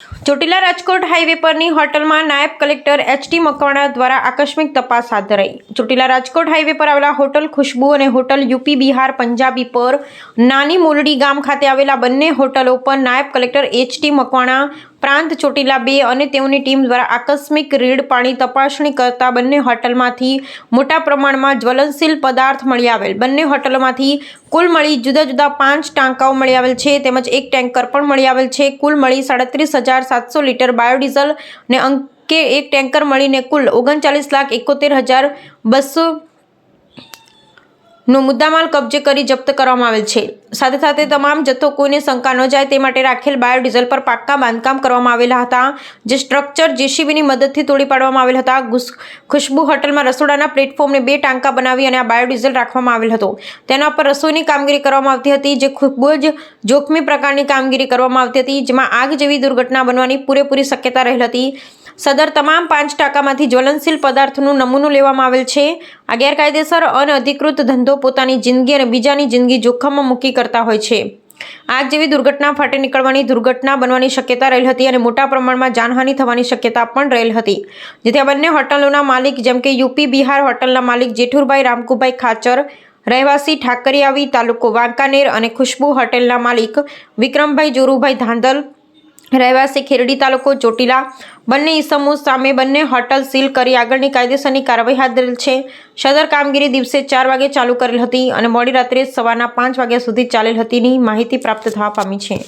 Chotila Rajkot highway પરની હોટલમાં નાયબ કલેક્ટર એચ.ટી. મકવાણા દ્વારા આકસ્મિક તપાસ હાથ ધરાઈ। ચોટીલા રાજકોટ હાઈવે પર આવેલા હોટલ ખુશ્બુ અને હોટલ યુપી બિહાર પંજાબી પર નાની મોરડી ગામ ખાતે આવેલા બંને હોટલો પર નાયબ કલેક્ટર એચ.ટી. મકવાણા પ્રાંત ચોટીલા 2 અને તેઓની ટીમ દ્વારા આકસ્મિક રેડ પાડી તપાસણી કરતા બંને હોટલમાંથી મોટા પ્રમાણમાં જ્વલનશીલ પદાર્થ મળી આવેલ। બંને હોટલોમાંથી કુલ મળી જુદા જુદા 5 ટાંકાઓ મળી આવેલ છે તેમજ એક ટેન્કર પણ મળી આવેલ છે। કુલ મળી 37,700 લીટર બાયોડીઝલ ને અંકે એક ટેન્કર મળીને કુલ 39,71,200 નો મુદ્દામાલ કબજે કરી જપ્ત કરવામાં આવેલ છે। સાથે સાથે તમામ જથ્થો કોઈને શંકા ન જાય તે માટે રાખેલ બાયોડીઝલ પર પાક્કા બાંધકામ કરવામાં આવેલા હતા, જે સ્ટ્રક્ચર જેસીબીની મદદથી તોડી પાડવામાં આવેલ હતા। ખુશ્બુ હોટલમાં રસોડાના પ્લેટફોર્મને 2 ટાંકા બનાવી અને આ બાયોડીઝલ રાખવામાં આવેલ હતો। તેના પર રસોઈની કામગીરી કરવામાં આવતી હતી, જે ખૂબ જ જોખમી પ્રકારની કામગીરી કરવામાં આવતી હતી, જેમાં આગ જેવી દુર્ઘટના બનવાની પૂરેપૂરી શક્યતા રહેલ હતી। સદર તમામ 5 ટાંકામાંથી જ્વલનશીલ પદાર્થનું નમૂનો લેવામાં આવેલ છે। આ ગેરકાયદેસર અનઅધિકૃત ધંધો પોતાની જિંદગી અને બીજાની જિંદગી જોખમમાં મૂકી કરતા હોય છે। આગ જેવી દુર્ઘટના ફાટી નીકળવાની દુર્ઘટના બનવાની શક્યતા રહેલ હતી અને મોટા પ્રમાણમાં જાનહાનિ થવાની શક્યતા પણ રહેલ હતી, જેથી આ બંને હોટલોના માલિક જેમ કે યુપી બિહાર હોટલના માલિક જેઠુરભાઈ રામકુભાઈ ખાચર રહેવાસી ઠાકરિયાવી તાલુકો વાંકાનેર અને ખુશ્બુ હોટલના માલિક વિક્રમભાઈ જોરુભાઈ ધાંધલ રહેવાસી ખેરડી તાલુકો ચોટીલા બંને ઇસમો સામે બંને હોટલ સીલ કરી આગળની કાયદેસરની કાર્યવાહી હાથ ધરેલ છે। સદર કામગીરી દિવસે 4 વાગે ચાલુ કરેલ હતી અને મોડી રાત્રે સવારના 5 વાગ્યા સુધી ચાલેલ હતીની માહિતી પ્રાપ્ત થવા પામી છે।